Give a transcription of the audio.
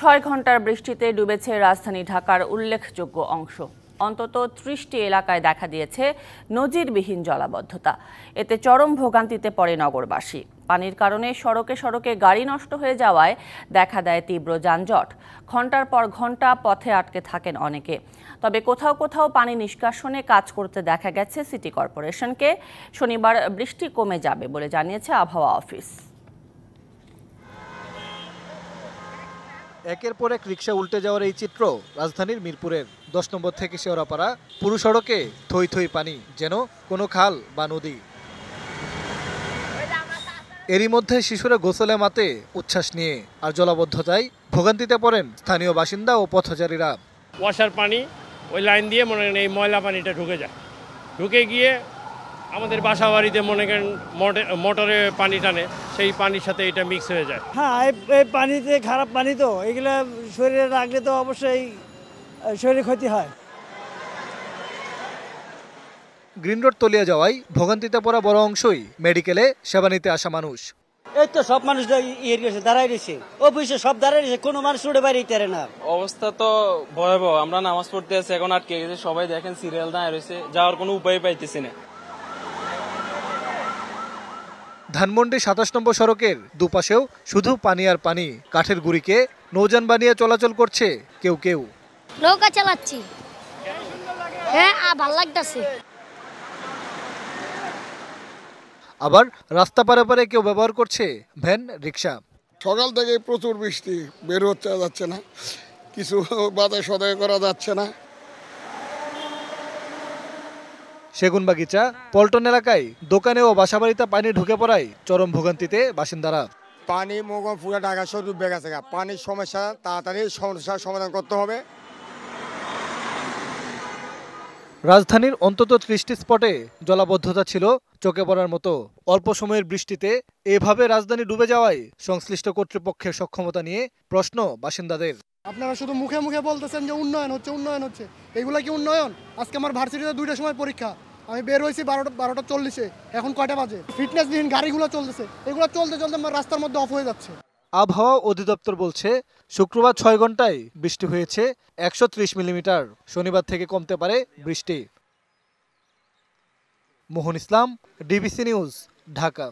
6 ঘন্টার বৃষ্টিতে ডুবেছে রাজধানী ঢাকার উল্লেখযোগ্য অংশ। অন্তত ৩০টি এলাকায় দেখা দিয়েছে নজিরবিহীন জলাবদ্ধতা। এতে চরম ভোগান্তিতে পড়ে নগরবাসী। পানির কারণে সড়কে সড়কে গাড়ি নষ্ট হয়ে যাওয়ায় দেখা দেয় তীব্র যানজট। ঘন্টার পর ঘন্টা পথে আটকে থাকেন অনেকে। তবে কোথাও কোথাও পানি নিষ্কাশনে কাজ করতে দেখা গেছে সিটি কর্পোরেশনকে। শনিবার বৃষ্টি কমে যাবে বলে জানিয়েছে আবহাওয়া অফিস। একের পর এক রিকশা উল্টে যাওয়ার এই চিত্র রাজধানীর মিরপুরের 10 নম্বর থেকে শেওড়াপাড়া পুরো সড়কে থই থই পানি, যেন কোনো খাল বা নদী। এরই মধ্যে শিশুরা গোসলে মাতে উচ্ছ্বাস নিয়ে, আর জলাবদ্ধতায় ভোগান্তিতে পড়েন স্থানীয় বাসিন্দা ও পথচারীরা। ওয়াসার পানি ওই লাইন দিয়ে মনে করেন এই ময়লা পানিটা ঢুকে যায়, ঢুকে গিয়ে আমাদের বাসা বাড়িতে মনে করেন মোটরে পানি টানে, সেই পানির সাথে এটা মিক্স হয়ে যায়। হ্যাঁ, এই পানিতে খারাপ পানি তো, এগুলা শরীরে রাখলে তো অবশ্যই শরীরে ক্ষতি হয়। গ্রিন রোড তলিয়ে যাওয়ায় ভোগান্তিতে পড়া বড় অংশই মেডিকেলে সেবা নিতে আসা মানুষ। এই তো সব মানুষ দাঁড়াই রয়েছে, অফিসে সব দাঁড়াই রয়েছে, কোনো মানুষ উঠে বাইরে পারে না। অবস্থা তো ভয়াবহ। আমরা নামাজ পড়তে আছি, এখন আটকে গেছে, সবাই দেখেন সিরিয়াল দাঁড়িয়ে রয়েছে, যাওয়ার কোনো উপায় পাইতেছি না। ধানমন্ডি 27 নম্বর সড়কের দুপাশেও শুধু পানি আর পানি। কাঠের গুঁড়িকে নৌযান বানিয়ে চলাচল করছে কেউ কেউ। নৌকা চালাচ্ছি, হ্যাঁ ভালো লাগতেছে। আবার রাস্তা পারে পারে কেউ ব্যবহার করছে ভ্যান, রিক্সা। সকাল থেকে প্রচুর বৃষ্টি, বের হতে যাচ্ছে না, কিছু বাজার সদাই করা যাচ্ছে না। সেগুনবাগিচা, পল্টন এলাকায় দোকানে ও বাসাবাড়িতে পানি ঢুকে পড়ায় চরম ভোগান্তিতে বাসিন্দারা। পানি মোগম পুরো ঢাকা শহর ডুবে গেছে। পানির সমস্যা তাড়াতাড়ি সমস্যার সমাধান করতে হবে। রাজধানীর অন্তত 30টি স্পটে জলাবদ্ধতা ছিল চোখে পড়ার মতো। অল্প সময়ের বৃষ্টিতে এভাবে রাজধানী ডুবে যাওয়ায় সংশ্লিষ্ট কর্তৃপক্ষের সক্ষমতা নিয়ে প্রশ্ন বাসিন্দাদের। আপনারা শুধু মুখে মুখে বলতেছেন যে উন্নয়ন হচ্ছে উন্নয়ন হচ্ছে, এগুলা কি উন্নয়ন? আজকে আমার ভার্সিটিতে 2টার সময় পরীক্ষা, আমি বের হয়েছি 12:40, এখন কয়টা বাজে? ফিটনেসবিহীন গাড়িগুলো চলতেছে, এগুলো চলতে চলতে আমার রাস্তার মধ্যে অফ হয়ে যাচ্ছে। আবহাওয়া অধিদপ্তর বলছে শুক্রবার 6 ঘন্টায় বৃষ্টি হয়েছে 130 মিলিমিটার। শনিবার থেকে কমতে পারে বৃষ্টি। মোহন ইসলাম, ডিবিসি নিউজ, ঢাকা।